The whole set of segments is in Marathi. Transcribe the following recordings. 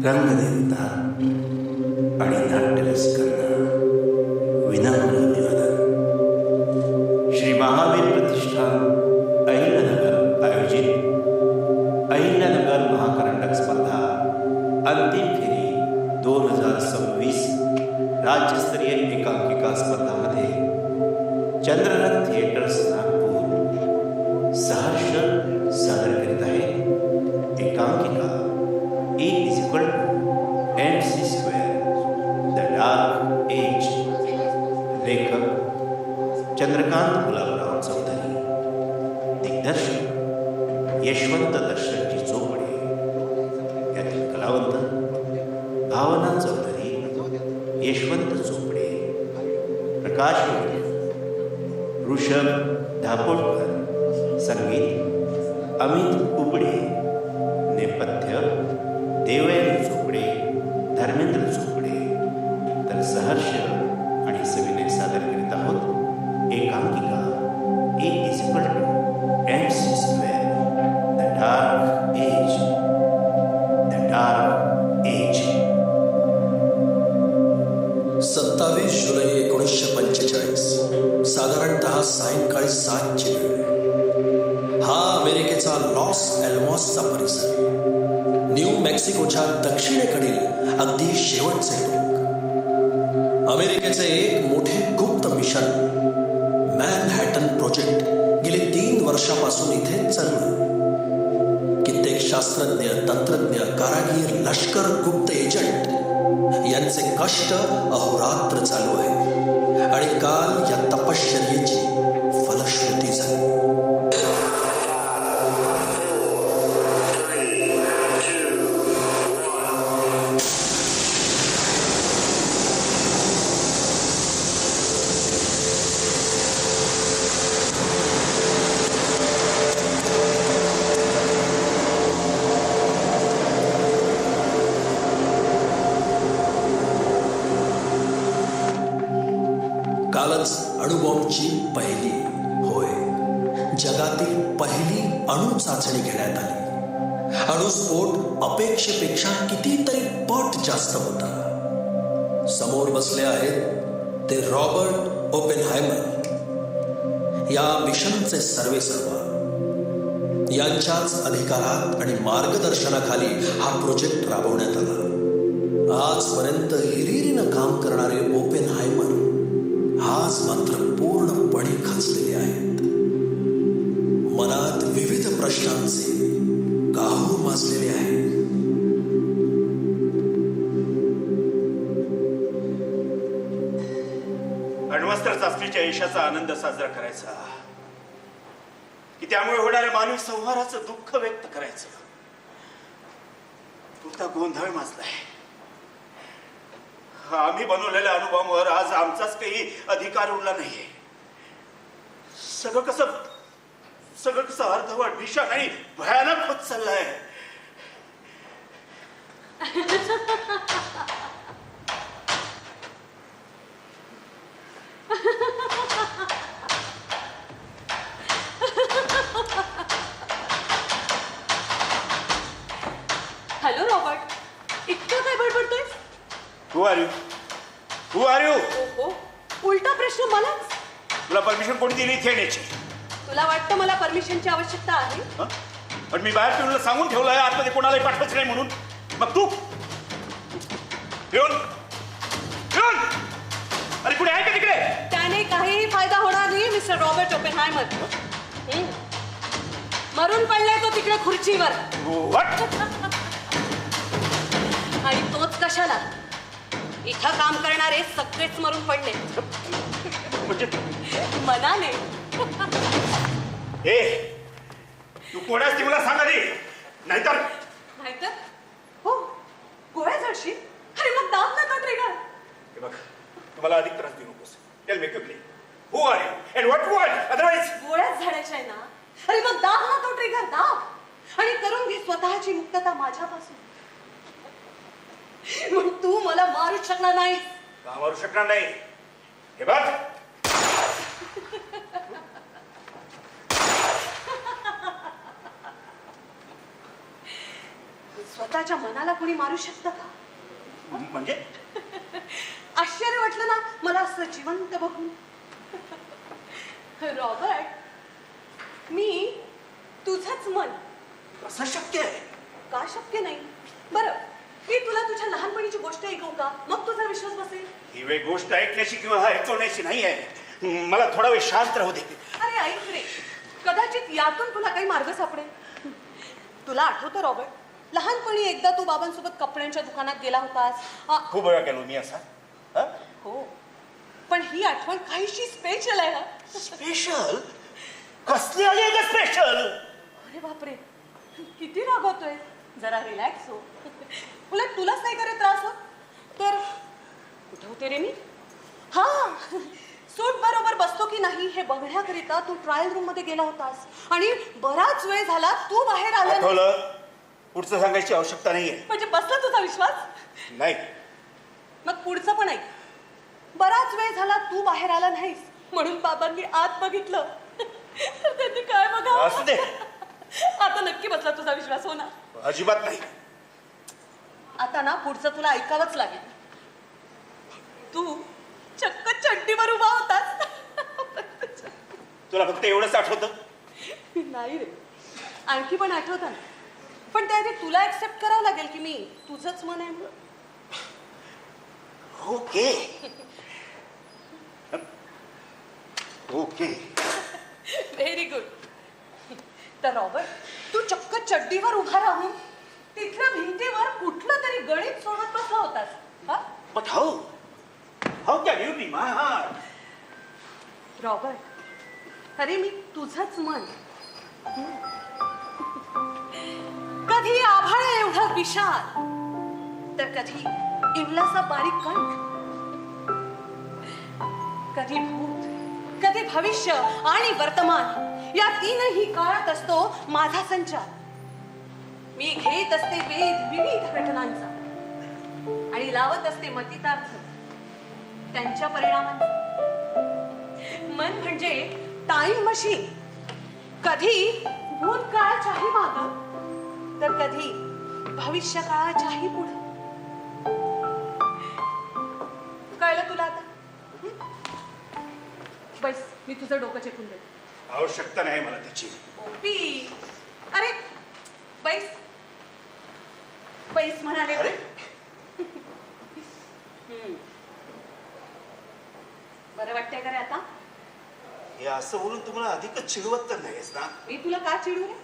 रंगदेवता आणि नाट्यरसिकांना विनम्र अभिवादन. श्री महावीर प्रतिष्ठान अहिल्यानगर आयोजित अहिल्यानगर महाकरंडक स्पर्धा अंतिम फेरी 2026 राज्यस्तरीय एकांकिका स्पर्धामध्ये चंद्ररथ थिएटर्स नागपूर सहर्ष सादर करीत आहे एकांकिका E = MC², the dark age. लेखक चंद्रकांत गुलाबराव चौधरी. दिग्दर्शक यशवंत दर्शनजी चोपडे. यातील कलावंत भावना चौधरी, यशवंत चोपडे, प्रकाश ऋषभ धापोटकर, संगीत अमित उपडे, नेपथ्य देवयानी चोपडे, धर्मेंद्र चोपडे. तर सहर्ष आणि सविनय सादर करीत आहोत एकांकिका E = MC², the dark age. The dark age. 27 जुलै 1945, साधारणतः सायंकाळी 7ची वेळ. हा अमेरिकेचा लॉस एल्मॉसचा परिसर, न्यू मेक्सिकोच्या दक्षिणेकडील अगदी शेवटचे टोक. अमेरिकेचे एक मोठे गुप्त मिशन मॅनहॅटन प्रोजेक्ट गेली 3 वर्षापासून इथे चाललं. कित्येक शास्त्रज्ञ, तंत्रज्ञ, कारागीर, लष्कर, गुप्त एजंट यांचे कष्ट अहोरात्र चालू आहे आणि काल या तपश्चर्येची फलश्रुती झाली. कालच अणुबॉम्बची पहिली, होय जगातील पहिली अणु चाचणी घेण्यात आली. अणुस्फोट अपेक्षेपेक्षा कितीतरी पट जास्त होता. समोर बसले आहेत ते रॉबर्ट ओपेनहायमर, या मिशनचे सर्वेसर्वा. यांच्याच अधिकारात आणि मार्गदर्शनाखाली हा प्रोजेक्ट राबवण्यात आला. आजपर्यंत हिरिरीनं काम करणारे ओपेनहायमर आज मात्र पूर्णपणे खचलेले आहेत. मनात विविध प्रश्नांचे काहूर माजलेले आहेत. अण्वस्त्र चाचणीच्या यशाचा आनंद साजरा करायचा की त्यामुळे होणाऱ्या मानवी संहाराचं दुःख व्यक्त करायचं, तुमचा गोंधळ माजलाय. आम्ही बनवलेल्या अणुबॉम्बवर आज आमचाच काही अधिकार उरला नाहीये. सगळं कसं अर्धवट, भीषण आणि भयानक होत चाललंय. हॅलो रॉबर्ट, इतकं काय बडबडतोय? Who are you? उलटा प्रश्न मलाच. तुला परमिशन कोणी दिली इथे येण्याची? तुला वाटतं मला परमिशनची आवश्यकता आहे? पण मी बाहेर पिऊनला सांगून ठेवलंय आतमध्ये कोणालाही पाठवायचं नाही म्हणून. मग तू पिऊन अरे कुठे आहे का तिकडे? त्याने काहीही फायदा होणार नाही मिस्टर रॉबर्ट ओपेनहायमर. मरून पडलाय तो तिकडे खुर्चीवर. आणि तोच कशाला? इथं काम करणारे सगळेच मरून पडले मनाने. तू कोणाच ती मला सांग आधी, नाहीतर हो गोळ्या झाडशी. अरे मग दाब नका ट्रिगर. हे बघ, तुम्हाला अधिक त्रास देऊ नकोस. Tell me quickly, who are you and what you want? Otherwise गोळ्याच झाडायच्या आहे ना. अरे मग दाब ना तो ट्रिगर, दाब आणि करून घे स्वतःची मुक्तता माझ्यापासून. मग तू मला मारू शकणार नाही. का मारू शकणार नाही? हे बघ, दुसऱ्याच्या मनाला कोणी मारू शकतं का? म्हणजे आश्चर्य वाटलं ना मला असं जिवंत बघून. रॉबर्ट, मी तुझंच मन. कसं शक्य आहे? का शक्य नाही? बरं, मी तुला तुझ्या लहानपणीची गोष्ट ऐकवू का? मग तुझा विश्वास बसेल. ही वेळ गोष्ट ऐकण्याची किंवा ऐकवण्याची नाही आहे. मला थोडा वेळ शांत राहू दे. अरे ऐक रे, कदाचित यातून तुला काही मार्ग सापडेल. तुला आठवतं रॉबर्ट, लहानपणी एकदा तू बाबांसोबत कपड्यांच्या दुकानात गेला होतास. खूप वेळा केलो मी असा. हो, पण ही आठवण काहीशी स्पेशल आहे. स्पेशल? कसली आली आहे स्पेशल? अरे बापरे, किती रागवतोय. जरा रिलॅक्स हो. उलट तुलाच नाही करे त्रास होत तर. कुठे होते रे मी? हा, सूट बरोबर बसतो की नाही हे बघण्याकरिता तू ट्रायल रूम मध्ये गेला होतास आणि बराच वेळ झाला तू बाहेर आला. आठवलं? पुढचं सांगायची आवश्यकता नाहीये. म्हणजे बसला तुझा विश्वास? नाही. मग पुढचं पण ऐक. बराच वेळ झाला तू बाहेर आला नाहीस म्हणून बाबांनी आत बघितलं तर त्यांनी काय बघा. असू दे. आता नक्की बसला तुझा विश्वास? हो ना? अजिबात नाही. आता ना पुढचं तुला ऐकावंच लागेल. तू चक्क चड्डीवर उभा होतास. तुला फक्त एवढंच आठवतं? नाही रे, आणखी पण आठवतं ना. पण त्याआधी तुला एक्सेप्ट करावं लागेल की मी तुझंच मन आहे म्हणून. Okay okay. Very good. तर रॉबर्ट, तू चक्क चड्डीवर उभा राहून तिथल्या भिंतीवर कुठलं तरी गणित सोडत बसला होतास. हा? But how? How can you be my heart? Robert, अरे मी तुझंच मन. कधी आभाळ एवढं विशाल तर कधी इवलासा बारीक कंठ. कधी भूत, कधी भविष्य आणि वर्तमान या तीनही काळात असतो माझा संचार. मी घेत असते वेध विविध घटनांचा आणि लावत असते मतितार्थ त्यांच्या परिणामांचा. मन म्हणजे टाइम मशीन. कधी भूतकाळाच्याही मागं तर कधी भविष्य काळाच्याही पुढे. कळलं तुला आता? बस, मी तुझं डोकं चेकून देते. आवश्यकता नाही मला त्याची. ओपी, अरे बैस बैस म्हणाले. अरे बरं वाटतंय का रे आता? हे असं बोलून तुम्हाला अधिकच चिडवत तर नाहीस ना? मी तुला का चिडू रे?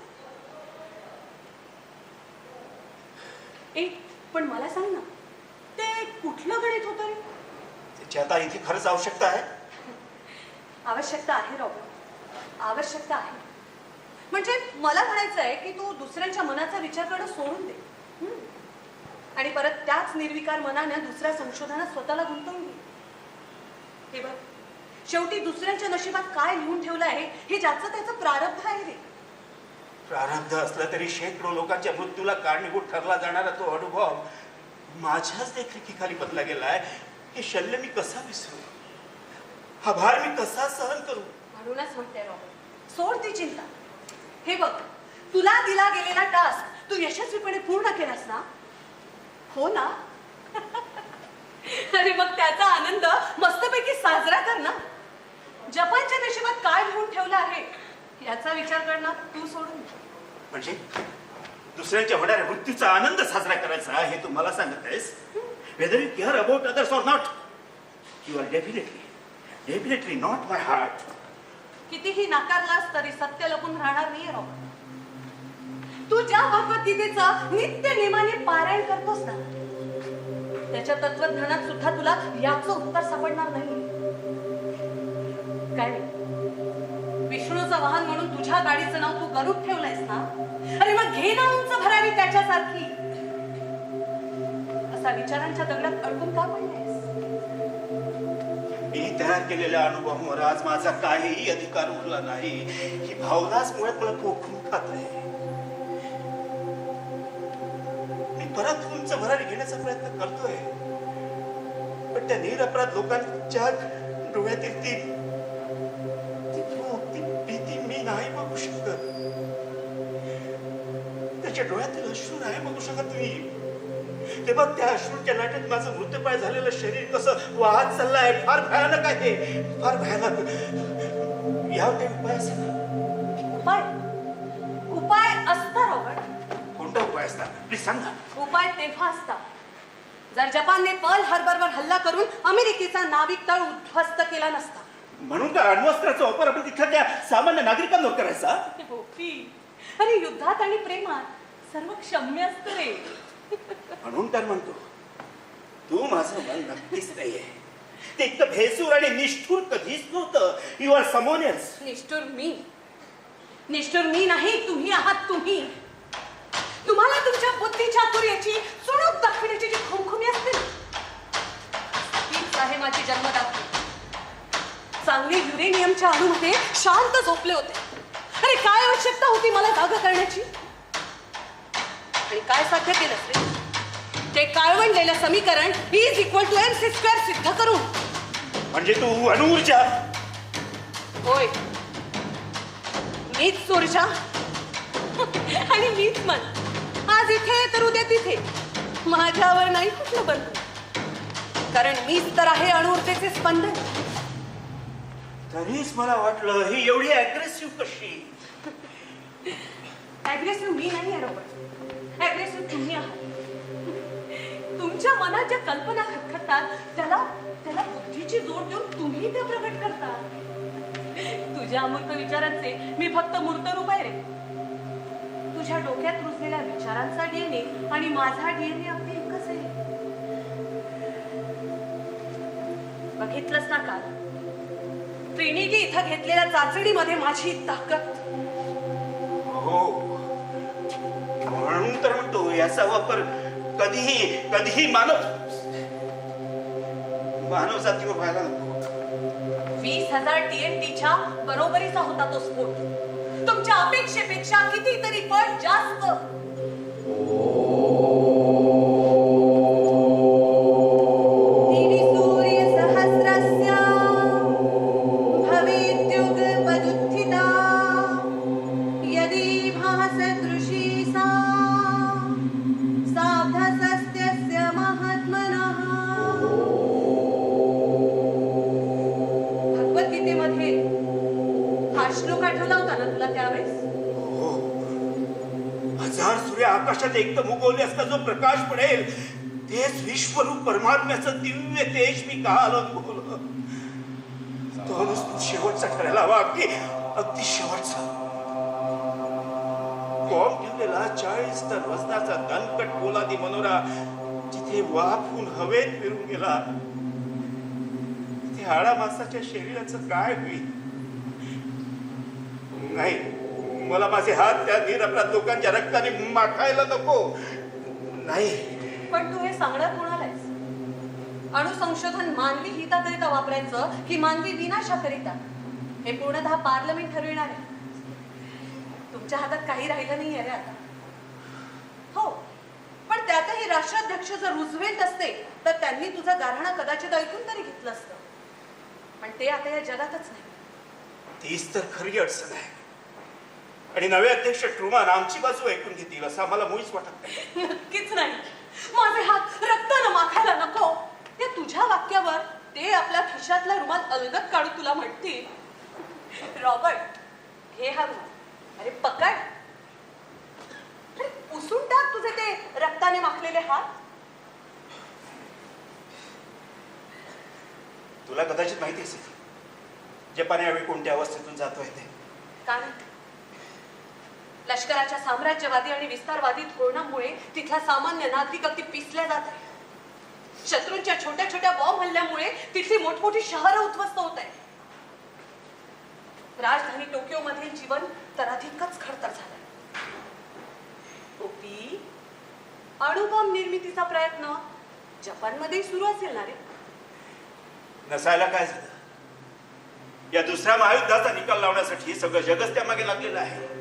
ए, पण मला सांग ना, ते कुठलं गणित होतं रे? त्याची आता इथे खरंच आवश्यकता आहे? आवश्यकता आहे रॉबर्ट, आवश्यकता आहे. म्हणजे मला म्हणायचं आहे की तू दुसऱ्यांच्या मनाचा विचार करणं सोडून दे आणि परत त्याच निर्विकार मनाने दुसऱ्या संशोधनात स्वतःला गुंतवून घे. हे बघ, शेवटी दुसऱ्यांच्या नशिबात काय लिहून ठेवलं आहे हे ज्याचं त्याचं प्रारब्ध आहे रे. प्रारब्ध असलं तरी शेकडो लोकांच्या मृत्यूला कारणीभूत ठरला जाणारा तो अनुभव माझ्याच देखरेखीखाली बदला गेलाय. हे शल्य मी कसा विसरू? हा भार मी कसा सहन करू? म्हणूनच म्हणते रॉबर्ट, सोड ती चिंता. हे बघ, तुला दिला गेलेला टास्क तू यशस्वीपणे पूर्ण केलास ना? हो ना? अरे मग त्याचा आनंद मस्तपैकी साजरा कर ना. जपानच्या नशिबात काय लिहून ठेवलं आहे याचा विचार करणं तू सोडून. म्हणजे दुसऱ्यांच्या होणाऱ्या मृत्यूचा आनंद साजरा करायचा हे तू मला सांगत आहेस? Whether you care about others or not, you are definitely not my heart. कितीही नाकारलास तरी सत्य लपून राहणार नाहीये रॉबर्ट. तू ज्या भगवद्गीतेचं नित्य नेमाने पारायण करतोस ना, त्याच्या तत्वज्ञानात सुद्धा तुला याचं उत्तर सापडणार नाही. काय विष्णूचं वाहन म्हणून तुझ्या गाडीचं नाव तू गरुड ठेवलंयस ना? अरे मग घे ना उंच भरावी त्याच्यासारखी. असा विचारांच्या दगडात अडकून का पडलायस? मी तयार केलेल्या अनुभवावर आज माझा काहीही अधिकार उरला नाही. ही भावनाच मुळात मला पोखरून खात आहे. मी परत उंच भरारी घेण्याचा प्रयत्न करतोय, पण त्या निरपराध लोकांच्या डोळ्यातील ती भीती मी नाही बघू शकत. त्यांच्या डोळ्यातील अश्रू नाही बघू शकत मी. ते बघ, त्या अश्रूच्या लाटेत माझं मृतपाय झालेलं शरीर कसं वाहत चाललंय. फार भयानक आहे, फार भयानक. यावर काही उपाय असेल ना? उपाय उपाय असता रॉबर्ट. कोणता उपाय असता? प्लीज सांग ना. उपाय तेव्हा असता जर जपानने पर्ल हार्बरवर हल्ला करून अमेरिकेचा नाविक तळ उद्ध्वस्त केला नसता. म्हणून का अण्वस्त्राचा वापर आपण तिथल्या त्या सामान्य नागरिकांवर करायचा? अरे युद्धात आणि प्रेमात सर्व क्षम्य असतं रे. म्हणून तर म्हणतो, तू माझं मन नक्कीच नाहीये. ते इतकं भेसूर आणि निष्ठुर कधीच नव्हतं. You are someone else. निष्ठुर मी नाही, तुम्ही आहात. तुम्हाला तुमच्या बुद्धीच्या तुर्याची चुणूक दाखवण्याची जी खुमखुमी असते ना, तीच आहे माझी जन्मदात्री. चांगले युरेनियमच्या अणूमध्ये शांत झोपले होते. अरे काय आवश्यकता होती मला जागा करण्याची? आणि काय साध्य केलं रे? ते काळवंडलेलं समीकरण E=mc² सिद्ध करून. म्हणजे तू अणुऊर्जा? होय, मीच ऊर्जा आणि मीच मन. आज इथे तर उद्या तिथे. माझ्यावर नाही कुठलं बंधन, कारण मीच तर आहे अणुऊर्जेचे स्पंदन. तरीच मला वाटलं ही एवढी अग्रेसिव्ह कशी? अग्रेसिव्ह मी नाही आहे रॉबर्ट, अग्रेसिव्ह तुम्ही आहात. तुमच्या मनात ज्या कल्पना खटखटतात त्याला बुद्धीची जोड देऊन तुम्ही त्या प्रकट करता. तुझ्या अमूर्त विचारांचे मी फक्त मूर्त रूप आहे रे. तुझ्या डोक्यात रुजलेल्या विचारांचा डीएनए आणि माझा डीएनए अगदी एकच आहे. बघितलंस ना काल ट्रिनिटी इथं घेतलेल्या चाचणीमध्ये माझी ताकद. हो, म्हणून तर म्हणतो याचा वापर कधीही मानव जातीवर व्हायला नको. 20,000 TNTच्या बरोबरीचा होता तो स्फोट. तुमच्या अपेक्षेपेक्षा कितीतरी पट जास्त. आकाशात एकदम उगवले असता जो प्रकाश पडेल तेच विश्वरूप परमात्म्याचं दिव्य तेज मी काल अनुभवलं. तो शेवटचा ठरायला हवा, अगदी शेवटचा. बॉम्ब ठेवलेला 40 टन वजनाचा दणकट पोलादी मनोरा जिथे वाफून हवेत फिरून गेला, तिथे हाडा माणसाच्या शरीराचं काय होईल? नाही, मला माझे हात त्या निरपराध लोकांच्या रक्ताने माखायला नको. नाही. पण तू हे सांगणार कोणाला आहेस? अणुसंशोधन मानवी हिताकरिता वापरायचं की मानवी विनाशाकरिता, हे पूर्णतः पार्लमेंट ठरविणार आहे. तुमच्या हातात काही राहिलं नाही आहे रे आता. हो, पण त्यातही राष्ट्राध्यक्ष जर रुझवेल्ट असते तर त्यांनी तुझा गारहाणा कदाचित ऐकून तरी घेतलं असतं. पण ते आता या जगातच नाही. तीच तर खरी अडचण आहे. आणि नवे अध्यक्ष ट्रुमन आमची बाजू ऐकून घेतील असं आम्हाला मुळीच वाटत नाही. नक्कीच नाही. माझे हात रक्तानं माखायला नको. ते तुझ्या वाक्यावर ते आपल्या खिशातला रुमाल अलगद काढून तुला म्हणतील, रॉबर्ट घे हा रुमाल, अरे पकड, पुसून टाक तुझे ते रक्ताने माखलेले हात. तुला कदाचित माहिती असेल जपान यावेळी कोणत्या अवस्थेतून जातोय ते. कारण लष्कराच्या साम्राज्यवादी आणि विस्तारवादी धोरणामुळे तिथला सामान्य नागरिक अगदी पिसल्या जात आहे. शत्रूंच्या छोट्या छोट्या बॉम्ब हल्ल्यामुळे तिथली मोठमोठी शहरं उद्ध्वस्त होत आहेत. राजधानी टोकियो मधील जीवन तर अधिकच खडतर झालंय. ओपी, अणुबॉम्ब निर्मितीचा प्रयत्न जपानमध्ये सुरू असेल ना रे? नसायला काय झालं? या दुसऱ्या महायुद्धाचा निकाल लावण्यासाठी सगळं जगच त्यामागे लागलेलं आहे.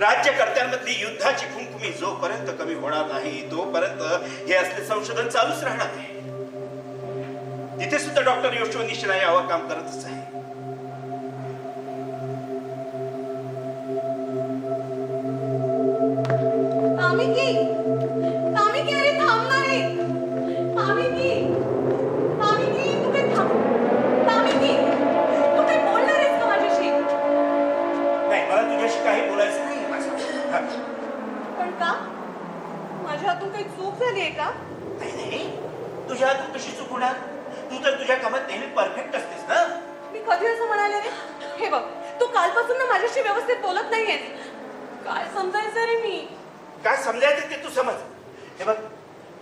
राज्यकर्त्यांमधली युद्धाची खुमखुमी जोपर्यंत कमी होणार नाही तोपर्यंत हे असले संशोधन चालूच राहणार आहे. तिथे सुद्धा डॉक्टर योशिओ निशिरा यावर काम करतच आहे. तुझ्याशी काही बोलायचं नाही माझं. पण का? माझ्या हातून काही चूक झाली आहे का? नाही नाही, तुझ्या हातून कशी चूक होणार? तू तर तुझ्या कामात नेहमी परफेक्ट असतेस ना. मी कधी असं म्हणाले रे? हे बघ, तू कालपासून ना माझ्याशी व्यवस्थित बोलत नाहीयेस. काय समजायचं रे मी? काय समजायचं ते तू समज. हे बघ,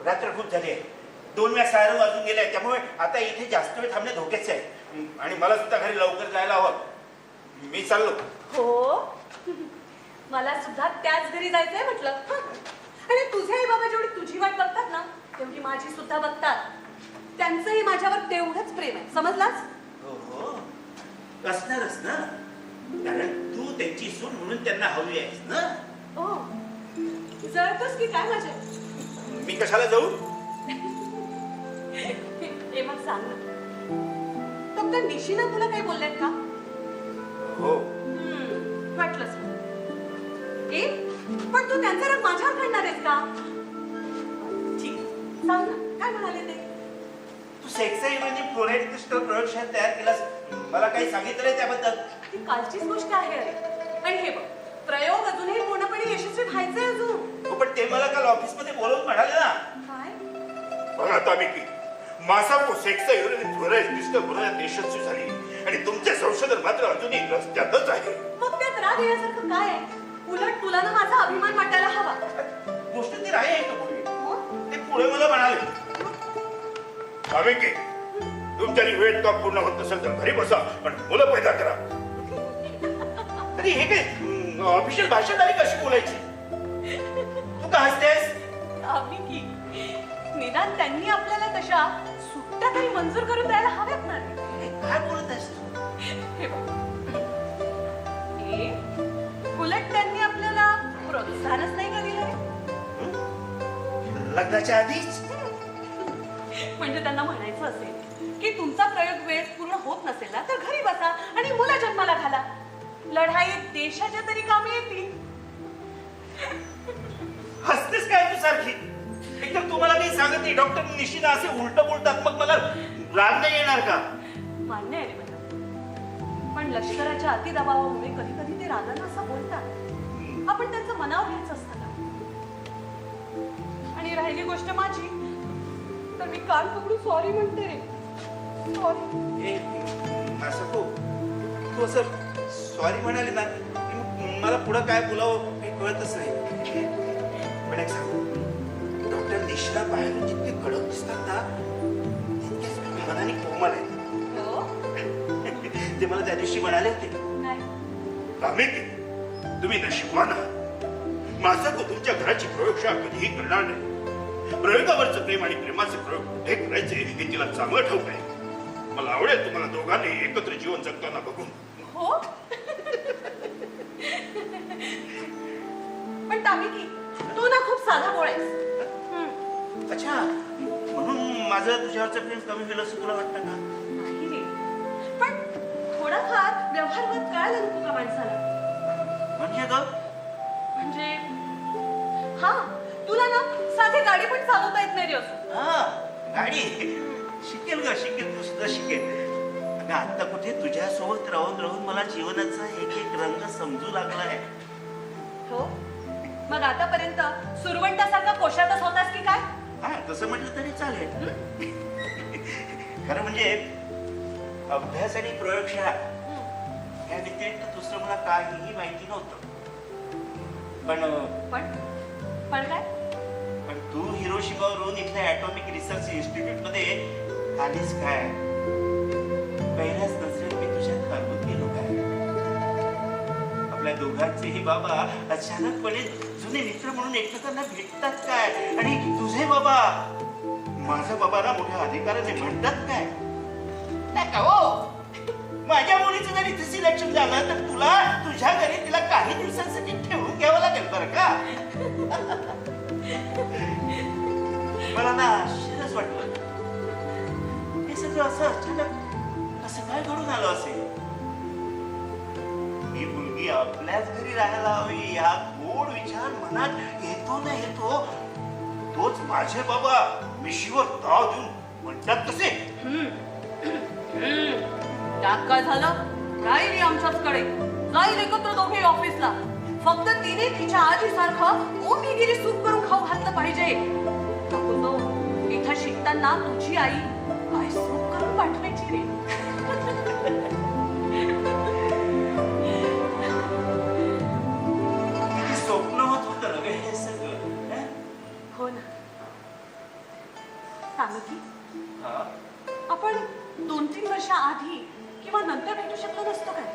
रात्र खूप झाली आहे, 2 वेळा सायरन वाजून गेले, त्यामुळे आता इथे जास्त वेळ थांबणे धोक्याचे आहे आणि मला सुद्धा घरी लवकर जायला हवं. मी चाललो. हो, मला सुद्धा त्याच घरी जायचंय म्हटलं. आणि तुझे आई बाबा जेवढी तुझी वाट बघतात ना, तेवढी माझी सुद्धा बघतात. त्यांचंही माझ्यावर तेवढंच प्रेम आहे, समजलास? हो हो, असणारच ना, कारण तू त्यांची सून म्हणून त्यांना हवी आहेस ना. हो, जळतोस की काय माझ्या? मी कशाला जाऊ? हे मग सांग ना, डॉक्टर निशिना तुला काही बोलल्यात का? हो. वाटलंच. ए, पण तू त्यांचा राग माझ्यावर काढणार आहेस का? ठीक, सांग ना, काय म्हणाले ते? तू सेक्साइडमध्ये फ्लोराईड क्रिस्टल प्रयोगशाळेत तयार केलास, मला काही सांगितलंय त्याबद्दल? ती कालचीच गोष्ट आहे अरे. आणि हे बघ, प्रयोग अजूनही पूर्णपणे यशस्वी व्हायचंय अजून. हो, पण ते मला काल ऑफिसमध्ये बोलवून म्हणाले ना. काय? बघा आता मी की मासाको सेक्साइड आणि फ्लोराईड क्रिस्टल बनवण्यात यशस्वी झाली आणि तुमचे संशोधन मात्र अजूनही रस्त्यातच आहे. मग त्यात राग येण्यासारखं काय आहे? उलट तुला ना माझा अभिमान वाटायला हवा. गोष्ट ती राही आहे का पुढे? हो? ते पुढे मला म्हणाले, आम्ही की तुमच्यानी वेळ टॉप पूर्ण होत नसेल तर घरी बसा पण मुलं पैदा करा. अरे हे काय ऑफिशियल भाषण आहे, कशी बोलायची? तू का हसतेस? आम्ही की निदान त्यांनी आपल्याला तशा सुट्ट्या तरी मंजूर करून द्यायला हव्यात ना रे. काय बोलत आहेस तू? हे बघ, उलट त्यांनी आपल्याला प्रोत्साहनच नाही का दिलं रे? लग्नाच्या आधीच? म्हणजे त्यांना म्हणायचं असेल की तुमचा प्रयोग वेळ पूर्ण होत नसेल ना तर घरी बसा आणि मुलं जन्माला घाला. लढाई देशाच्या तरी कामी येतील. हसतेस काय तू सारखी? एकतर तुम्हाला काही सांगत नाही, डॉक्टर निशिना असे उलट बोलतात, मग मला राग नाही येणार का? मान्य आहे रे मला, पण लष्कराच्या अतिदबावामुळे कधी कधी ते रागानं असं बोलतात. आपण त्यांचं मनावर घ्यायचं असतं ना. आणि राहिली गोष्ट माझी, तर मी कान पकडून सॉरी म्हणते रे. सॉरी. असं तू असं सॉरी म्हणाले ना, मला पुढं काय बोलावं काही कळतच नाही. पण एक सांगू, डॉक्टर निशिना बाहेरून जितके कडक दिसतात ना, तितकेच मनाने कोमल आहेत. ते मला त्या दिवशी म्हणाले होते, आम्ही तुम्ही नशीबवान आहात. माझं को तुमच्या घराची प्रयोगशाळा कधीही करणार नाही. प्रयोगावरचं प्रेम आणि प्रेमाचे प्रयोग कुठे करायचे हे तिला चांगलं ठाऊक आहे. मला आवडेल तुम्हाला दोघांनी एकत्र जीवन जगताना बघून. हो, पण तामिकी तू ना खूप साधा बोळ आहेस. अच्छा, म्हणून माझं तुझ्यावरचं प्रेम कमी होईल असं तुला वाटतं का? नाही रे, पण थोडाफार व्यवहारवाद कळायला नको का माणसाला? म्हणजे ग? म्हणजे हा, तुला ना साधी गाडी पण चालवता येत नाही रे असं. हा, गाडी शिकेल ग, शिकेल, तू सुद्धा शिकेल. अगं आता कुठे तुझ्यासोबत राहून राहून मला जीवनाचा एक एक रंग समजू लागलाय. हो, मग आतापर्यंत सुरवंटासारखा कोशातच होतास की काय? हा, तसं म्हटलं तरी चालेल. खरं म्हणजे अभ्यास आणि प्रयोगशाळा या व्यतिरिक्त दुसरं मला काहीही माहिती नव्हतं. पण काय? पण तू हिरोशिमावरून इथल्या ॲटॉमिक रिसर्च इन्स्टिट्यूट मध्ये आलीस काय? पहिल्याच नजरेत मी तुझ्यात हरवून गेलो काय? आपल्या दोघांचेही बाबा अचानकपणे जुने मित्र म्हणून एकमेकांना भेटतात काय? आणि तुझे बाबा माझा बाबा ना मोठ्या अधिकाराने म्हणतात काय? नाही का हो? माझ्या मुलीचं जरी इथे सिलेक्शन झालं तर तुला तुझ्या घरी तिला काही दिवसांसाठी ठेवून घ्यावं लागेल बरं का? मला ना आश्चर्यच वाटलं, हे सगळं असं अचानक कसं काय घडून आलं असेल? ही मुलगी आपल्याच घरी राहायला हवी हा गोड विचार मनात येतो ना येतो, तोच माझे बाबा मिशीवर ताव देऊन म्हणतात तसे. त्यात काय झालं? राहिली आमच्याचकडे जाईल एकत्र दोघे ऑफिसला. फक्त तिने तिच्या आजीसारखं ओमीगिरी सूप करून खाऊ घातलं पाहिजे. नको तो, इथं शिकताना तुझी आई काय सूप करून पाठवायची रे. किती स्वप्न होत होतं ना ग हे सगळं. हं? हो ना. सांगू की हा? आपण 2-3 वर्ष आधी किंवा नंतर भेटू शकलो नसतो काय?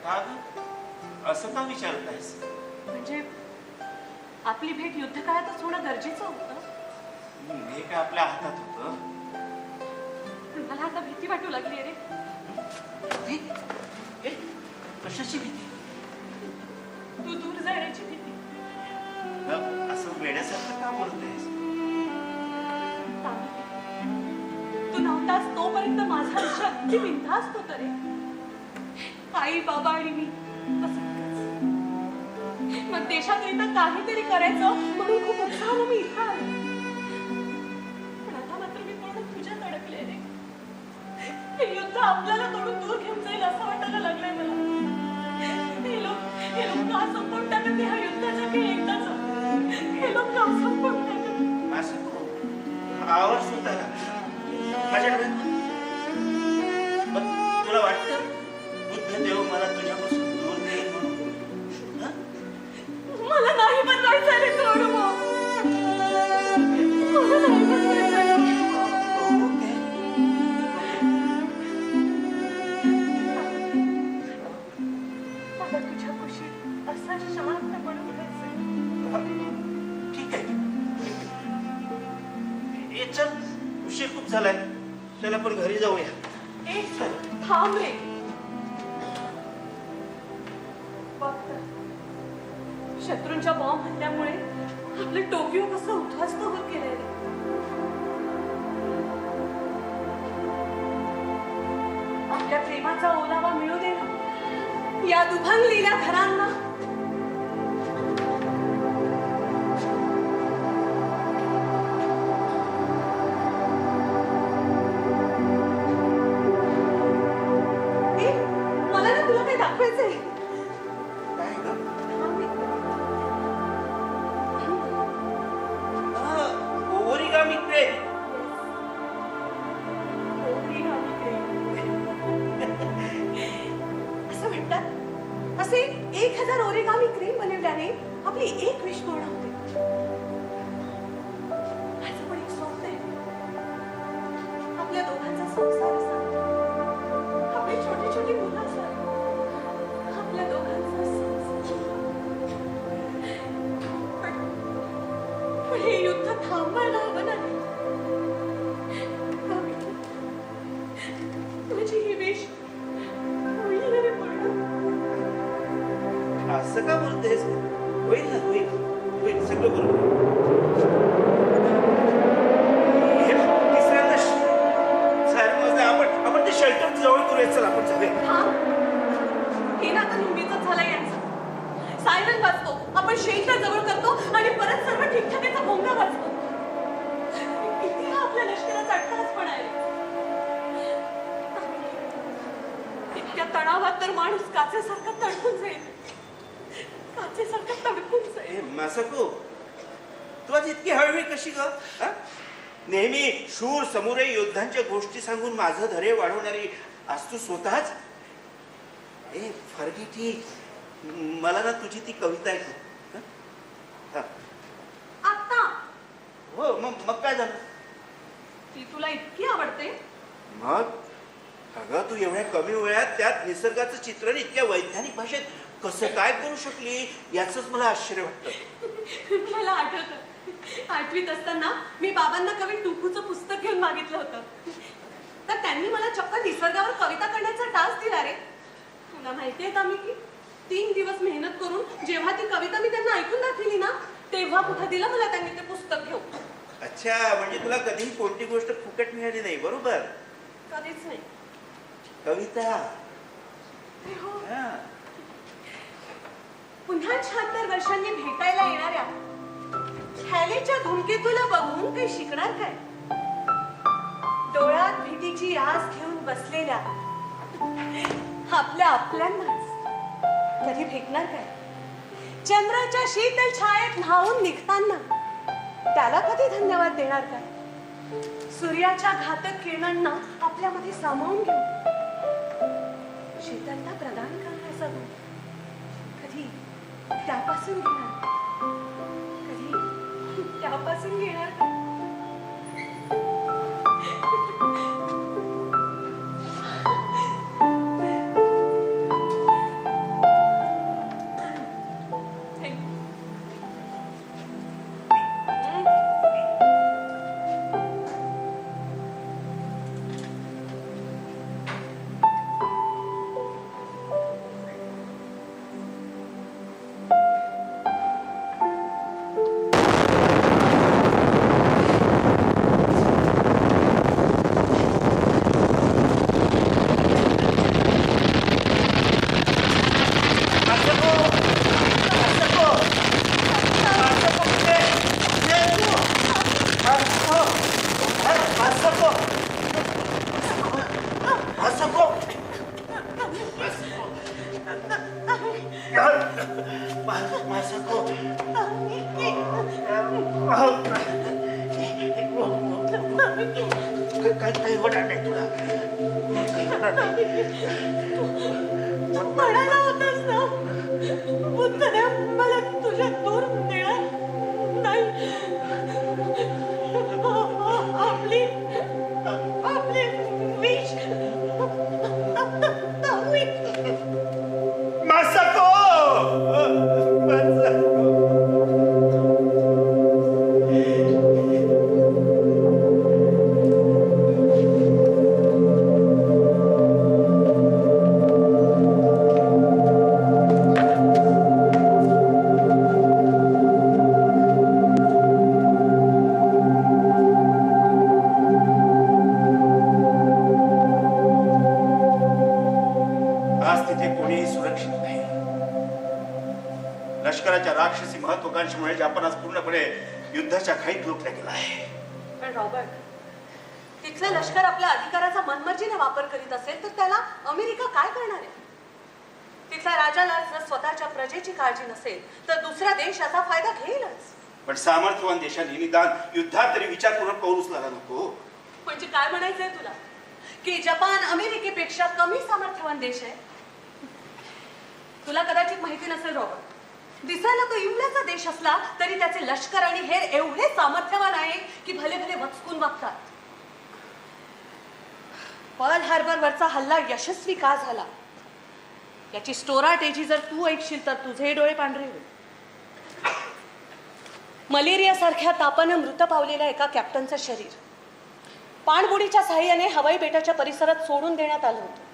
का ग? असं का विचारत आहेस? म्हणजे आपली भेट युद्ध काळातच होणं गरजेचं होतं. हे काय आपल्या हातात होतं? पण मला आता भीती वाटू लागली रे. भीती? ए, कशाची भीती? तू दूर जाण्याची भीती. असं वेड्यासारखं का बोलतेस? तू नव्हतास तोपर्यंत माझा आयुष्य अगदी बिनधास्त होतं रे. आई बाबा आणि मी बस इतकंच. मग देशाकरिता काहीतरी करायचं म्हणून खूप उत्साहानं मी इथं आले. पण आता मात्र मी पूर्ण तुझ्यात अडकले रे. हे युद्ध आपल्याला तोडून दूर घेऊन जाईल असं वाटायला लागलंय मला. हे लोक का संपवून टाकत हा युद्धाचा खेळ एकदाच. हे लोक का संपवून टाकत. असं आवाज सुद्धा माझ्याकडे. तुला वाटतं बुद्ध देव मला तुझ्यापासून दूर नेईल म्हणून? हं? मला नाही बनवायचं रे तो अनुभव. मला नाही बनवायचं. ओके. मला तुझ्या कुशीत असा शांतपणे उठायचंय. ठीक आहे. ये चल, उशीर खूप झालाय. चल आपण घरी जाऊया. एक थांब रे. बघ तर, शत्रूंच्या बॉम्ब हल्ल्यामुळे आपलं टोकियो कसं उद्ध्वस्त होत गेलंय रे. आपल्या प्रेमाचा ओलावा मिळू दे ना या दुभंगलेल्या घरांना. मला ना तुला काही दाखवायचंय. काय ग? Origami crane. असं म्हणतात असे 1000 ओरिगामी क्रेन बनवल्याने आपली एक विश पूर्ण होते. माझं पण एक स्वप्न आहे. आपल्या दोघांचा संसार असा, आपली छोटी छोटी मुलं असतात. आपल्या दोघांचा संसार. पण हे युद्ध थांबायला हवं नाही. तुझी ही विश होईल रे पूर्ण. असं का बोलतेस? होईल ना, होईल. होईल, सगळं बरोबर. हे तिसऱ्यांदा सायरन वाजले. आपण ते शेल्टर जवळ करूया. चल आपण जाऊया. हे ना आता नेहमीच झालंय यांचं. सायरन वाजतो, आपण शेल्टर जवळ करतो आणि परत सर्व ठीकठाकाचा भोंगा वाजतो. किती हा आपल्या लष्कराचा अट्टहासपणा आहे. इतक्या तणावात तर माणूस काचेसारखा तडकून जाईल. काचेसारखा तडकून जाईल. ए मासको, तू आज इतकी हळवी कशी ग? हं? नेहमी शूर समुराई योद्धांच्या गोष्टी सांगून माझं धैर्य वाढवणारी आज तू स्वतःच. ए फरगिटी, मला ना तुझी ती कविता ऐकू. हं? आता हो, मग काय झालं? ती तुला इतकी आवडते? मग अगं, तू एवढ्या कमी वेळात त्यात निसर्गाचं चित्रण इतक्या वैज्ञानिक भाषेत कसं काय करू शकली याच मला आश्चर्य वाटतं. मला आठवतं, 8वीत असताना मी बाबांना कवी टुकूचं पुस्तक घेऊन मागितलं होतं. तर त्यांनी मला चक्क निसर्गावर कविता करण्याचा टास्क दिला रे. तुला माहितीये का मी की 3 दिवस मेहनत करून जेव्हा ती कविता मी त्यांना ऐकून दाखवली ना, तेव्हा कुठं दिलं मला त्यांनी ते पुस्तक घेऊन. अच्छा, म्हणजे तुला कधीही कोणती गोष्ट फुकट मिळाली नाही, बरोबर? कधीच नाही. कविता. हो. हां. पुन्हा 76 वर्षांनी भेटायला येणाऱ्या हॅलीच्या धूमकेतूला बघून काही शिकणार काय? डोळ्यात भीतीची आस घेऊन बसलेल्या आपल्यालाच कधी फेकणार काय? चंद्राच्या शीतल छायेत न्हावून निघताना त्याला कधी धन्यवाद देणार काय? सूर्याच्या घातक किरणांना आपल्यामध्ये सामावून घेऊ शीतलता प्रदान करण्याचा गुण कधी त्यापासून घेणार, कधी त्यापासून घेणार काय? काही होणार नाही तुला. म्हणाला होतास ना बुद्धदेव मला तुझ्या दूर नेणार नाही. आपली आपली विष मासको लष्कराच्या राक्षसी महत्वाकांक्षेमुळे जापान आज पूर्णपणे युद्धाच्या खाईत लोटला गेला आहे. पण रॉबर्ट, तिथलं लष्कर आपल्या अधिकाराचा मनमर्जीने वापर करीत असेल तर त्याला अमेरिका काय करणार आहे? तिथल्या राजाला जर स्वतःच्या प्रजेची काळजी नसेल तर दुसरा देश याचा फायदा घेईलच. पण सामर्थ्यवान देशांनी निदान युद्धात तरी विचारपूर्वक पाऊल उचलायला नको. म्हणजे काय म्हणायचंय तुला की जपान अमेरिकेपेक्षा कमी सामर्थ्यवान देश आहे? तुला कदाचित माहिती नसेल रॉबर्ट, दिसायला तो इंग्लंडचा देश असला तरी त्याचे लष्कर आणि हेर एवढे सामर्थ्यवान आहे की भले भले वचकून वागतात. पर्ल हार्बर वरचा हल्ला यशस्वी का झाला याची स्टोराटेजी जर तू ऐकशील तर तुझे डोळे पांढरे होईल. मलेरिया सारख्या तापानं मृत पावलेल्या एका कॅप्टनचं शरीर पाणबुडीच्या साहाय्याने हवाई बेटाच्या परिसरात सोडून देण्यात आलं होतं.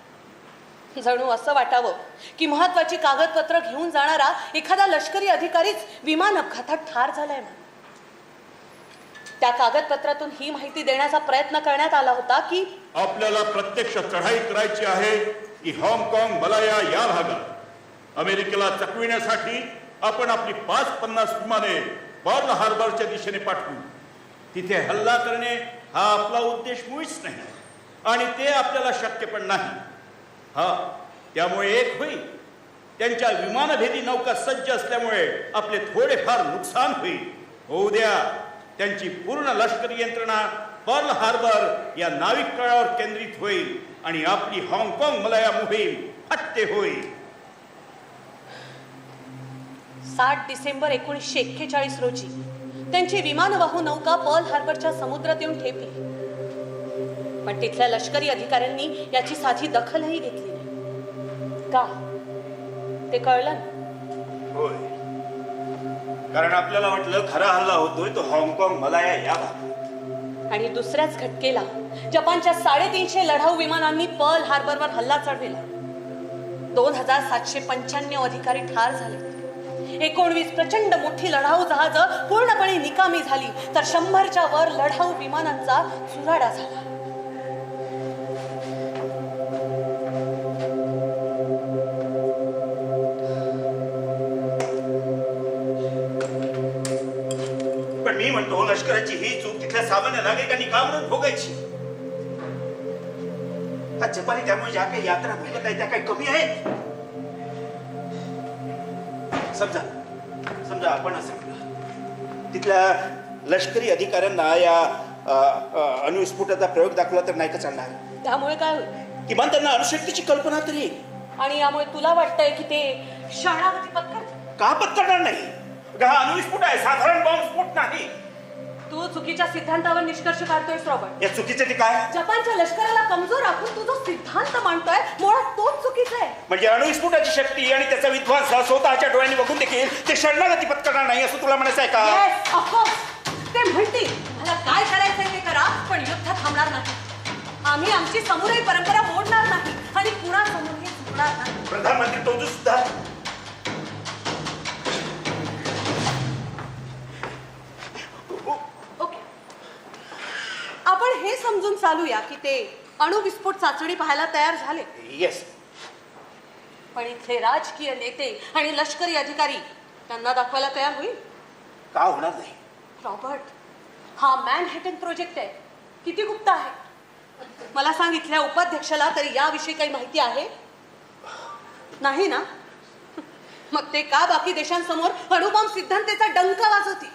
जणू असं वाटावं की महत्वाची कागदपत्र घेऊन जाणारा एखादा लष्करी अधिकारीच विमान अपघातात ठार झालाय म्हणून. त्या कागदपत्रातून ही माहिती देण्याचा प्रयत्न करण्यात आला होता की आपल्याला प्रत्यक्ष चढाई करायची आहे की हाँगकाँग मलाया या भागात अमेरिकेला चकविण्यासाठी आपण आपली 550 विमाने पर्ल हार्बरच्या दिशेने पाठवू. तिथे हल्ला करणे हा आपला उद्देश मुळीच नाही आणि ते आपल्याला शक्य पण नाही. हा त्यामुळे एक होईल, त्यांच्या विमानभेदी नौका सज्ज असल्यामुळे आपले थोडेफार नुकसान होईल. होऊ द्या, त्यांची पूर्ण लष्करी यंत्रणा पर्ल हार्बर या नाविक तळावर केंद्रित होईल आणि आपली हाँगकाँग मलाया मोहीम फत्ते होईल. 7 डिसेंबर 1941 रोजी त्यांची विमानवाहू नौका पर्ल हार्बरच्या समुद्रात येऊन ठेपली. पण तिथल्या लष्करी अधिकाऱ्यांनी याची साधी दखलही घेतली नाही. का ते कळलं? होय, कारण आपल्याला वाटलं खरा हल्ला होतोय तो हाँगकाँग मलाया या भागात. आणि दुसऱ्याच घटकेला जपानच्या 350 लढाऊ विमानांनी पर्ल हार्बरवर हल्ला चढविला. 2795 अधिकारी ठार झाले. 19 प्रचंड मोठी लढाऊ जहाजं पूर्णपणे निकामी झाली तर 100च्या वर लढाऊ विमानांचा चुराडा झाला. पण मी म्हणतो लष्कराची ही चूक तिथल्या सामान्य नागरिकांनी का म्हणून भोगायची? जपानी त्यामुळे ज्या काही यात्रा भोगत आहेत त्या काही कमी आहेत? समजा समजा आपण असं केलं, तिथल्या लष्करी अधिकाऱ्यांना या अणुविस्फोटाचा प्रयोग दाखवला तर नाही का चालणार? त्यामुळे काय होईल? किमान त्यांना अणुशक्तीची कल्पना तरी येईल. आणि यामुळे तुला वाटतंय की ते शरणागती पत्करतील? का पत्करणार नाही? हा अणुविस्फोट आहे, साधारण बॉम्बस्फोट नाही. तू चुकीच्या सिद्धांतावर निष्कर्ष काढतोयस रॉबर्ट. या चुकीचं ते काय? जपानच्या लष्कराला कमजोर राखून तू जो सिद्धांत मांडतोय मुळात तोच चुकीचा आहे. म्हणजे अणुविस्फोटाची शक्ती आणि त्याचा विध्वंस स्वतःच्या डोळ्यांनी बघून देखील ते शरणागती पत्करणार नाही असं तुला म्हणायचं आहे का? Yes, of course. ते म्हणतील मला काय करायचंय ते करा, पण युद्ध थांबणार नाही. आम्ही आमची समुदाय परंपरा मोडणार नाही आणि कुणासमोर हे झुकणार नाही. प्रधानमंत्री तोजू सुद्धा ओके, आपण हे समजून चालूया की ते अणुविस्फोट चाचणी पाहायला तयार झाले. येस. पण इथले राजकीय नेते आणि लष्करी अधिकारी त्यांना दाखवायला तयार होईल का होणार नाही? रॉबर्ट, हा मॅनहॅटन प्रोजेक्ट आहे, किती गुप्त आहे. मला सांग, इथल्या उपाध्यक्षाला तरी याविषयी काही माहिती आहे? नाही ना? मग ते का बाकी देशांसमोर अणुबॉम्ब सिद्धांताचा डंका वाजवतील?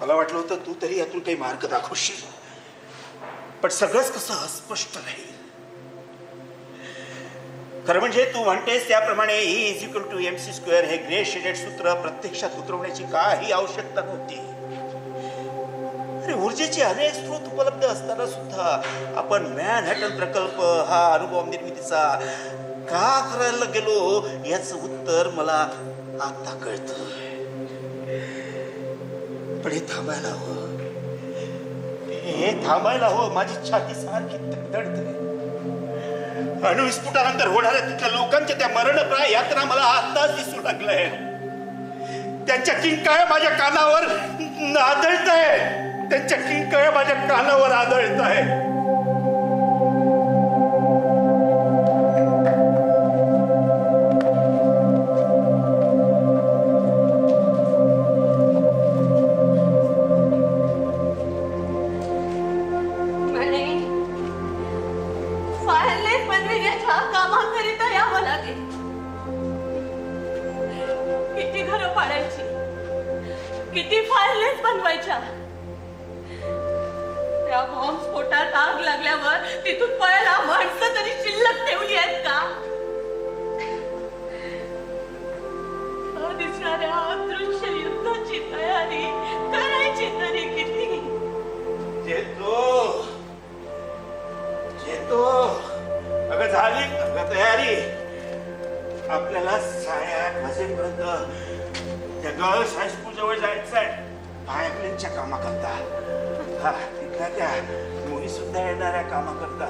मला वाटलं होतं तू तरी यातून काही मार्ग दाखवशील, पण सगळंच कसं अस्पष्ट राहील. खरं म्हणजे तू म्हणतेस त्याप्रमाणे E=mc² हे ग्रे शेडेड सूत्र प्रत्यक्षात उतरवण्याची काही आवश्यकता नव्हती. अरे, ऊर्जेचे अनेक स्रोत उपलब्ध असताना सुद्धा आपण मॅनहॅटन प्रकल्प हा अणुबॉम्ब निर्मितीचा का करायला गेलो याचं उत्तर मला आता कळतं. पण हे थांबायला हवं, हे थांबायला हवं. माझी छाती सारखी धडधडते. अणुविस्फोटानंतर होणाऱ्या तिथल्या लोकांच्या त्या मरणप्राय यात्रा मला आताच दिसू लागलंय. त्यांच्या किंकाळ्या माझ्या कानावर आदळत आहे, त्यांच्या किंकाळ्या माझ्या कानावर आदळत आहे. किती घरं पाडायची, किती फायरलेस बनवायच्या. त्या बॉम्ब स्फोटात आग लागल्यावर तिथून पळायला माणसं तरी शिल्लक ठेवली आहेत का? दिसणाऱ्या अदृश्य युद्धाची तयारी करायची तरी किती? अगं झाली तयारी. आपल्याला 8:30 वाजेपर्यंत त्या गर्ल्स हायस्कूल जवळ जायचं आहे, पायपलाईनच्या कामाकरता. तिथल्या त्या मुली सुद्धा येणाऱ्या कामाकरता.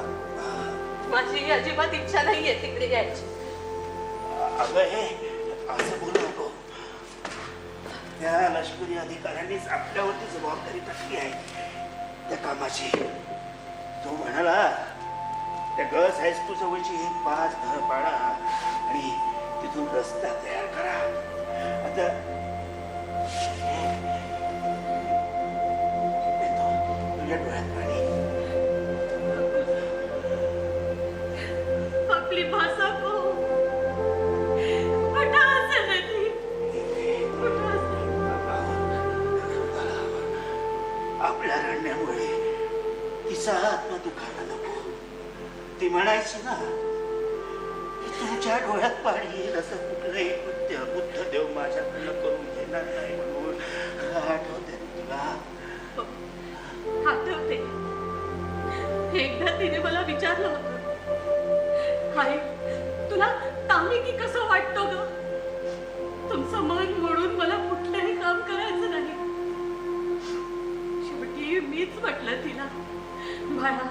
माझी अजिबात इच्छा नाहीये तिकडे यायची. अगं, हे असं बोलू नको. त्या लष्करी अधिकाऱ्यांनीच आपल्यावरती जबाबदारी टाकली आहे त्या कामाची. तो म्हणाला त्या गर्ल्स हायस्कूल जवळची 5 घरं पाडा आणि तिथून रस्ता तयार करा. आता तुझ्या डोळ्यात पाणी. आपली भाषा को आपल्या रडण्यामुळे तिचा आत्मा दुखायला नको. ती म्हणायची ना, तुमच्या डोळ्यात पाणी येईल असं कुठलंही कृत्य बुद्धदेव माझ्याकडनं करून घेणार नाही म्हणून. आठवते तुला? आठवते. एकदा तिने मला विचारलं होतं, आई तुला तामिकी कसं वाटतो ग? तुमचं मन मोडून मला कुठलंही काम करायचं नाही. शेवटी मीच म्हटलं तिला, बाळा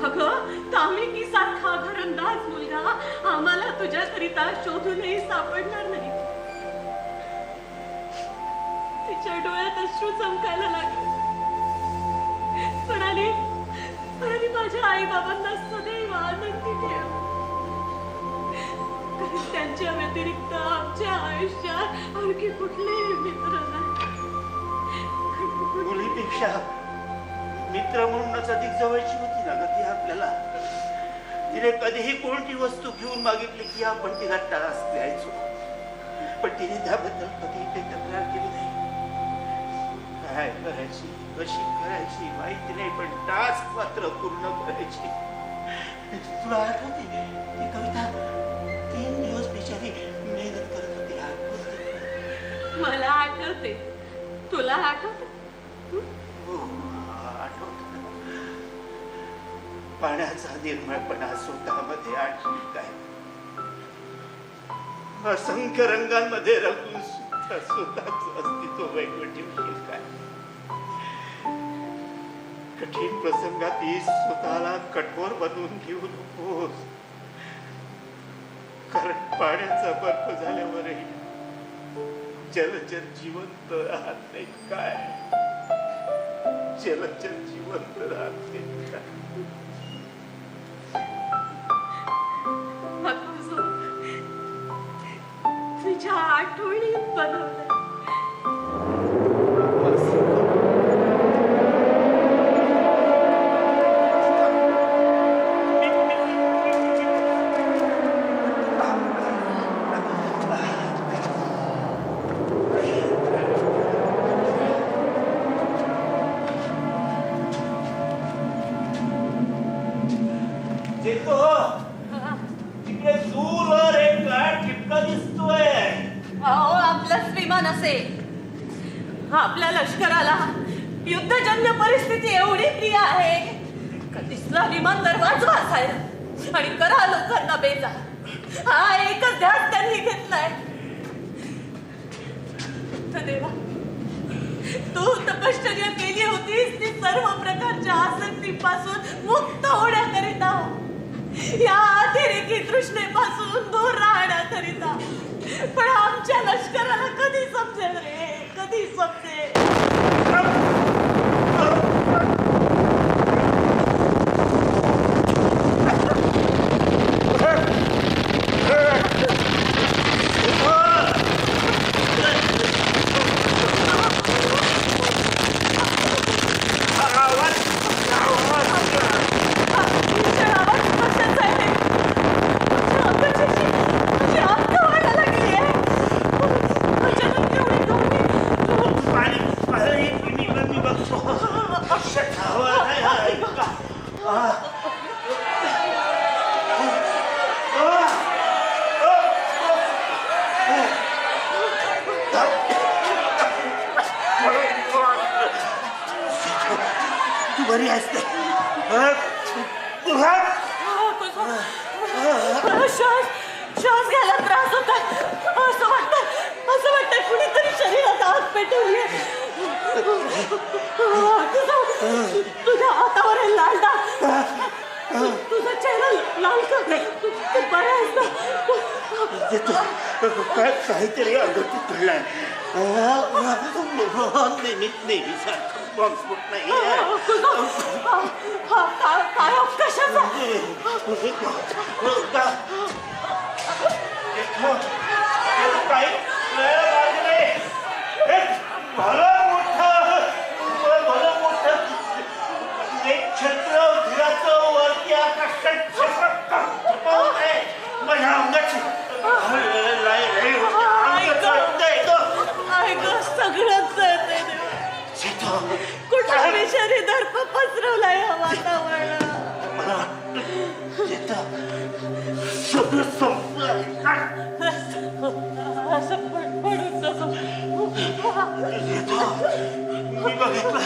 अगं, तामिकी सारखा घरंदाज मुलगा आम्हाला तुझ्याकरिता शोधूनही सापडणार नाही. तिच्या डोळ्यात अश्रू चमकायला लागले. म्हणाली माझ्या आई बाबांना सदैव आनंदी ठेव. त्यांच्या व्यतिरिक्त आमच्या आयुष्यात आणखी कुठलेही मित्र नाही. मुलीपेक्षा मित्र म्हणूनच अधिक जवळची होती ना ग ती आपल्याला. तिने कधीही कोणती वस्तू घेऊन मागितली की आपण तिला टास द्यायचो, पण तिने त्याबद्दल कधीही काही तक्रार केली नाही. काय करायची, कशी करायची माहिती नाही, पण टास्क मात्र पूर्ण करायची. तुला आठवते ती कविता 3 दिवस बिचारी मेहनत करत होती, आठवते? मला आठवते. तुला आठवते? हो, आठवत. पाण्याचा निर्मळपणा स्वतःमध्ये आणखी काय, असंख्य रंगांमध्ये रंगून स्वतःच अस्तित्व वेगळं ठेवतील काय. कठीण प्रसंगात स्वतःला कठोर बनवून घेऊ नकोस, कारण पाण्याचा बर्फ झाल्यावरही जलचर जिवंत राहत नाही काय. जलचर जिवंत राहत नाही काय. तुझ्या आठवणीत बनवलं. तिकडे दूरवर एक लाट ठिपका दिसतोय. अहो, आपलंच विमान असेल. आपल्या लष्कराला युद्धजन्य परिस्थिती एवढी प्रिय आहे का दिसला विमान दरवाजा असायला आणि करा लोकांना बेजा. हा एकच ध्यास त्यांनी घेतलाय. देवा, तू तपश्चर्या केली होतीस ती सर्व प्रकारच्या आसक्तीपासून मुक्त होण्याकरिता, या अतिरेकी तृष्णेपासून दूर राहण्याकरिता. पण आमच्या लष्कराला कधी समजेल रे, कधी समजेल. बरी असते. श्वास घ्यायला त्रास होता. असं वाटतं कुणीतरी शरीरात आग पेटवली. तुझ्या हातावर आहे लाल डाग. तुझा चेहरा लाल का? तू बरा आहेस ना? काहीतरी अगतीत घडलाय. नेहमी सारखं बॉम्बस्फोट नाही. काय कशाचा? काही भलं मोठं एक छत्र धीराचं वरती आकाशात माझ्या अंगाची सगळंच कुठला विषारी दर्प पसरवलाय या वातावरणात. मला वाटतं सगळं संपलं. असं पडून नको. मी बघितलं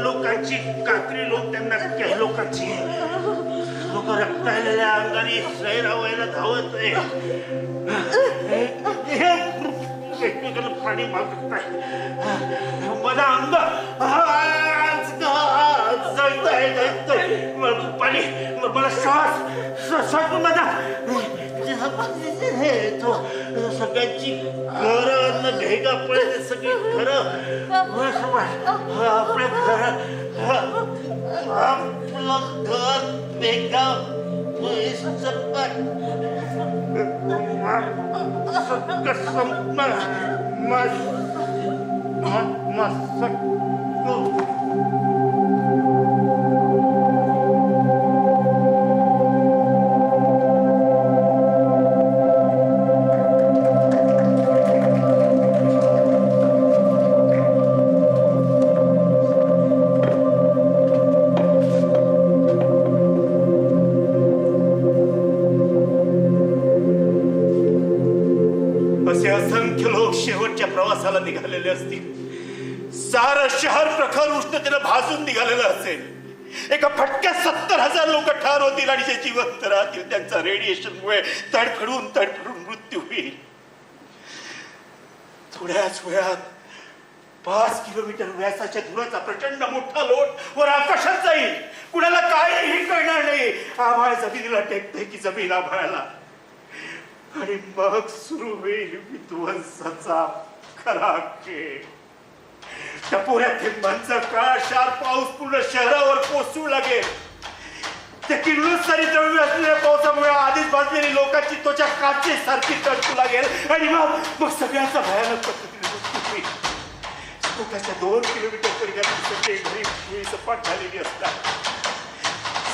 लोकांची कात्री लोक त्यांना काही लोकांची लोक रक्ताळलेल्या अंगाने सैरावायला धावत आहे. एकमेकाला पाणी मागत नाही. माझा अंग जळतंय. पाणी मला श्वास माझा सगळ्यांची घरं भेगा पडते. सगळी घरं आपल्या घर आपलं घर भेगा संपणार. किलोमीटरच्या प्रवासाला निघालेले असतील. सारं शहर प्रखर उष्णतेनं भाजून निघालेलं असेल. एका फटक्यात 70,000 लोक ठार होतील आणि जे जिवंत राहतील त्यांचा रेडिएशनमुळे तडफडून मृत्यू होईल. थोड्याच वेळात 5 किलोमीटर व्यासाच्या धुराचा प्रचंड मोठा लोट वर आकाशात जाईल. कुणाला काहीही कळणार नाही. आभाळ जमिनीला टेकते की जमीन आभाळाला. आणि मग सुरू होईल विध्वंसाचा खरा खेळ. टपोऱ्या थेंबांचा काळाशार पाऊस पूर्ण शहरावर कोसळू लागेल. त्या किरणोत्सारी द्रव्य असलेल्या पावसामुळे आधीच भाजलेली लोकांची त्वचा काचेसारखी तडकू लागेल. आणि मग सगळ्यांचा भयानक पद्धतीने मृत्यू होईल. लोकांच्या 2 किलोमीटर परिघात घरी सपाट झालेली असतात.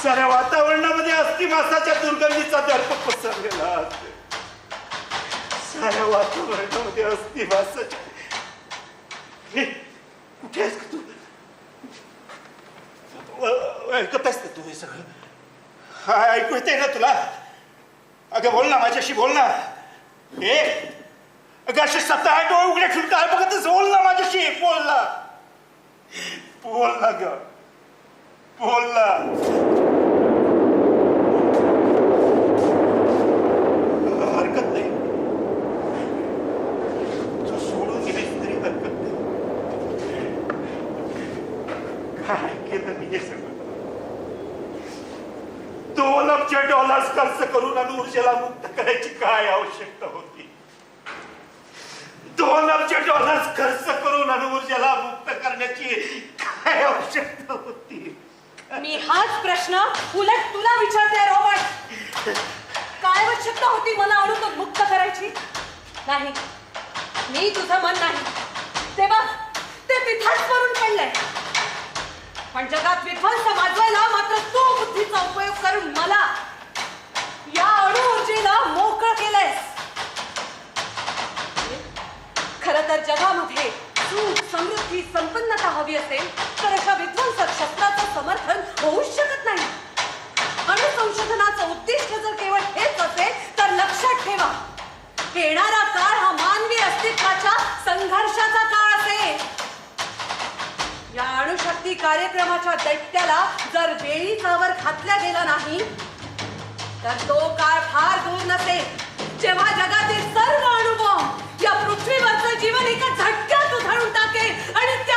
साऱ्या वातावरणामध्ये अस्थिमासाच्या दुर्गंधीचा दर्प पसरलेला असतो. साऱ्या वातावरणामध्ये अस्थिमासाच्या कुठे आहेस का तू? ऐकत आहेस ना तू हे सगळं? ऐकू येते ना तुला? अगं बोल ना, माझ्याशी बोल ना. अगं असे 7-8 डोळे उघडे ठेवून काय बघतच? बोल ना माझ्याशी, बोल ना ग, बोल ना. हरकत नाही, तू सोडून गेलीस तरी हरकत नाही. काय केलं मी हे सगळं? $2 अब्ज खर्च करून अणुऊर्जेला मुक्त करायची काय आवश्यकता होती? $2 अब्ज खर्च करून अणुऊर्जेला मुक्त करण्याची काय आवश्यकता होती? मी हाच प्रश्न उलट तुला विचारते रॉबर्ट. काय आवश्यकता होती मला अणुमुक्त करायची? नाही, मी तुझं मन नाही. ते बघ, ते तिथंच पडून पडलंय. पण जगात विध्वंस माजवायला मात्र तू बुद्धीचा उपयोग करून मला या अणुऊर्जेला मोकळं केलंयस. खरं तर जगामध्ये सुख, समृद्धी, संपन्नता हवी असेल तर अशा विध्वंसक शस्त्राचं समर्थन होऊच शकत नाही. अणुसंशोधनाचं उद्दिष्ट जर केवळ हेच असेल तर लक्षात ठेवा, येणारा काळ हा मानवी अस्तित्वाच्या संघर्षाचा काळ असेल. या अणुशक्ती कार्यक्रमाच्या दैत्याला जर वेळीचावर घातल्या गेला नाही तर तो काळ फार दूर नसेल जेव्हा जगातील सर्व अणुबॉम्ब या पृथ्वीवरचं जीवन एका झटक्यात उधळून टाकेल आणि त्या